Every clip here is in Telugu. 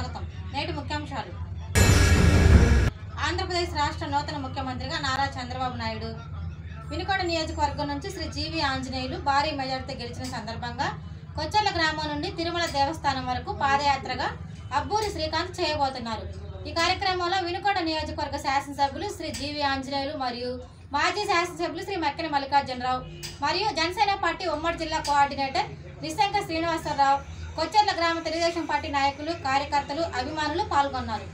స్వాగతం. నేటి ముఖ్యాంశాలు. ఆంధ్రప్రదేశ్ రాష్ట్ర నూతన ముఖ్యమంత్రిగా నారా చంద్రబాబు నాయుడు వినుకొండ నియోజకవర్గం నుంచి శ్రీ జీవి ఆంజనేయులు భారీ మెజార్టీతో గెలిచిన సందర్భంగా కొచ్చెర్ల గ్రామం నుండి తిరుమల దేవస్థానం వరకు పాదయాత్రగా అబ్బూరి శ్రీకాంత్ చేయబోతున్నారు. ఈ కార్యక్రమంలో వినుకొండ నియోజకవర్గ శాసనసభ్యులు శ్రీ జీవి ఆంజనేయులు మరియు మాజీ శాసనసభ్యులు శ్రీ మక్కిన మల్లికార్జునరావు మరియు జనసేన పార్టీ ఉమ్మడి జిల్లా కోఆర్డినేటర్ నిశంక శ్రీనివాసరావు, కొచ్చెర్ల గ్రామ తెలుగుదేశం పార్టీ నాయకులు, కార్యకర్తలు, అభిమానులు పాల్గొన్నారు.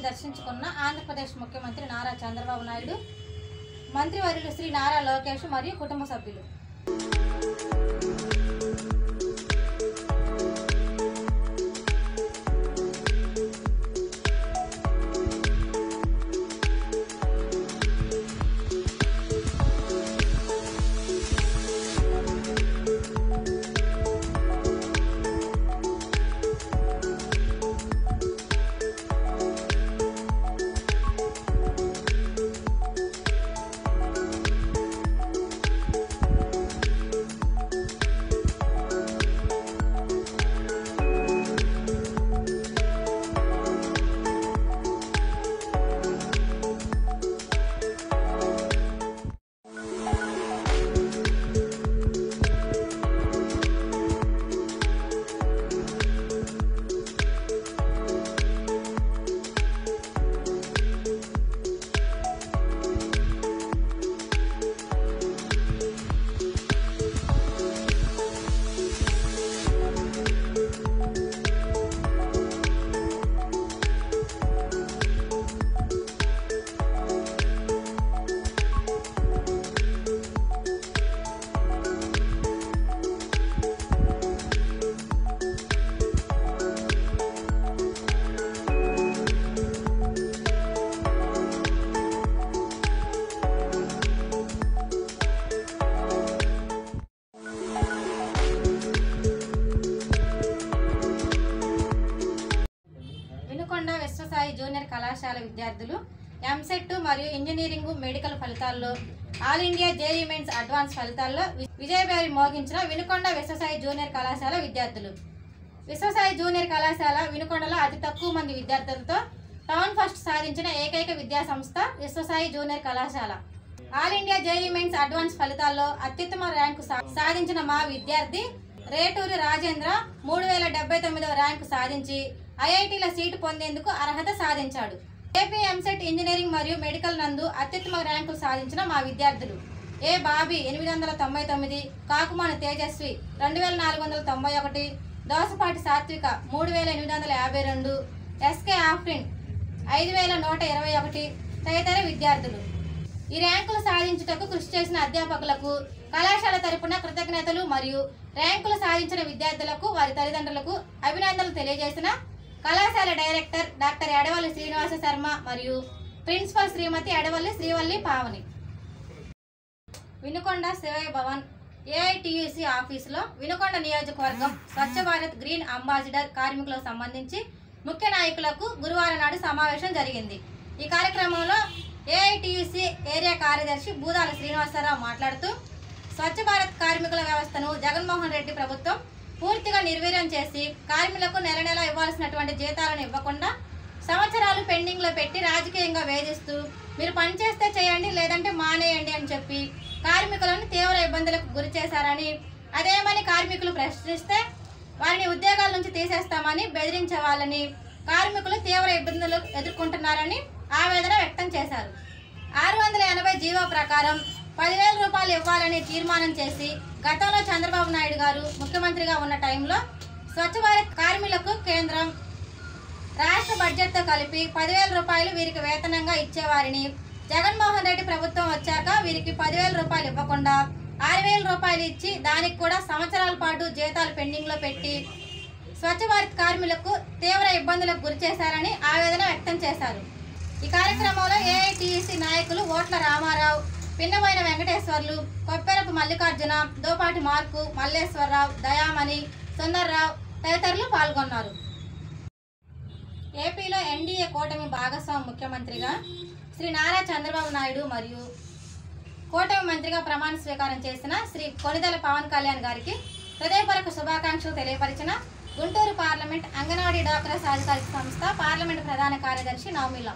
దర్శించుకున్న ఆంధ్రప్రదేశ్ ముఖ్యమంత్రి నారా చంద్రబాబు నాయుడు, మంత్రివర్యులు శ్రీ నారా లోకేష్ మరియు కుటుంబ సభ్యులు. వినుకొండ విశ్వసాయి జూనియర్ కళాశాల విద్యార్థులు ఎంసెట్ మరియు ఇంజనీరింగ్ మెడికల్ ఫలితాల్లో all India JEE mains advance ఫలితాల్లో విజయభేరి మోగించిన వినుకొండ విశ్వసాయి జూనియర్ కళాశాల విద్యార్థులు. విశ్వసాయి జూనియర్ కళాశాల వినుకొండలో అతి తక్కువ మంది విద్యార్థులతో టౌన్ ఫస్ట్ సాధించిన ఏకైక విద్యా సంస్థ విశ్వసాయి జూనియర్ కళాశాల. All India JEE mains advance ఫలితాల్లో అత్యుత్తమ ర్యాంకు సాధించిన మా విద్యార్థి రేటూరి రాజేంద్ర 3079వ ర్యాంకు సాధించి ఐఐటీల సీటు పొందేందుకు అర్హత సాధించాడు. ఏపీ ఎంసెట్ ఇంజనీరింగ్ మరియు మెడికల్ నందు అత్యుత్తమ ర్యాంకులు సాధించిన మా విద్యార్థులు ఏ బాబీ 899, కాకుమాను తేజస్వి 2491, దోసపాటి సాత్విక 3852, ఎస్కే ఆఫ్రిన్ 5121 తదితర విద్యార్థులు. ఈ ర్యాంకులు సాధించుటకు కృషి చేసిన అధ్యాపకులకు కళాశాల తరపున కృతజ్ఞతలు మరియు ర్యాంకులు సాధించిన విద్యార్థులకు వారి తల్లిదండ్రులకు అభినందనలు తెలియజేసిన కళాశాల డైరెక్టర్ డాక్టర్ ఎడవల్లి శ్రీనివాస శర్మ మరియు ప్రిన్సిపల్ శ్రీమతి ఎడవల్లి శ్రీవల్లి పావని. వినుకొండ శివయ్య భవన్ ఏఐటియుసి ఆఫీసులో వినుకొండ నియోజకవర్గం స్వచ్ఛ భారత్ గ్రీన్ అంబాసిడర్ కార్మికులకు సంబంధించి ముఖ్య నాయకులకు గురువారం నాడు సమావేశం జరిగింది. ఈ కార్యక్రమంలో ఏఐటియుసి ఏరియా కార్యదర్శి బూదాల శ్రీనివాసరావు మాట్లాడుతూ స్వచ్ఛ భారత్ కార్మికుల వ్యవస్థను జగన్మోహన్ రెడ్డి ప్రభుత్వం పూర్తిగా నిర్వీర్యం చేసి కార్మికులకు నెల నెల ఇవ్వాల్సినటువంటి జీతాలను ఇవ్వకుండా సంవత్సరాలు పెండింగ్లో పెట్టి రాజకీయంగా వేధిస్తూ మీరు పనిచేస్తే చేయండి లేదంటే మానేయండి అని చెప్పి కార్మికులను తీవ్ర ఇబ్బందులకు గురి చేశారని, అదేమని కార్మికులు ప్రశ్నిస్తే వారిని ఉద్యోగాల నుంచి తీసేస్తామని బెదిరించే వాళ్ళని కార్మికులు తీవ్ర ఇబ్బందులు ఎదుర్కొంటున్నారని ఆవేదన వ్యక్తం చేశారు. 680 జీవో ప్రకారం 10,000 రూపాయలు ఇవ్వాలని తీర్మానం చేసి గతంలో చంద్రబాబు నాయుడు గారు ముఖ్యమంత్రిగా ఉన్న టైంలో స్వచ్ఛ భారత్ కార్మికులకు కేంద్రం రాష్ట్ర బడ్జెట్తో కలిపి 10,000 రూపాయలు వీరికి వేతనంగా ఇచ్చేవారిని జగన్మోహన్ రెడ్డి ప్రభుత్వం వచ్చాక వీరికి 10,000 రూపాయలు ఇవ్వకుండా 6,000 రూపాయలు ఇచ్చి దానికి కూడా సంవత్సరాల పాటు జీతాలు పెండింగ్లో పెట్టి స్వచ్ఛ భారత్ కార్మికులకు తీవ్ర ఇబ్బందులకు గురి చేశారని ఆవేదన వ్యక్తం చేశారు. ఈ కార్యక్రమంలో ఏఐటీయూసీ నాయకులు ఓట్ల రామారావు, పిన్నమైన వెంకటేశ్వర్లు, కొప్పెరపు మల్లికార్జున, దోపాటి మార్కు, మల్లేశ్వరరావు, దయామణి, సుందర్రావు తదితరులు పాల్గొన్నారు. ఏపీలో ఎన్డీఏ కూటమి భాగస్వామి ముఖ్యమంత్రిగా శ్రీ నారా చంద్రబాబు నాయుడు మరియు కూటమి మంత్రిగా ప్రమాణ స్వీకారం చేసిన శ్రీ కొణిదెల పవన్ కళ్యాణ్ గారికి హృదయపూర్వక శుభాకాంక్షలు తెలియపరిచిన గుంటూరు పార్లమెంట్ అంగన్వాడీ డ్వాక్రా సాధికారిక సంస్థ పార్లమెంట్ ప్రధాన కార్యదర్శి నవమిల్లా.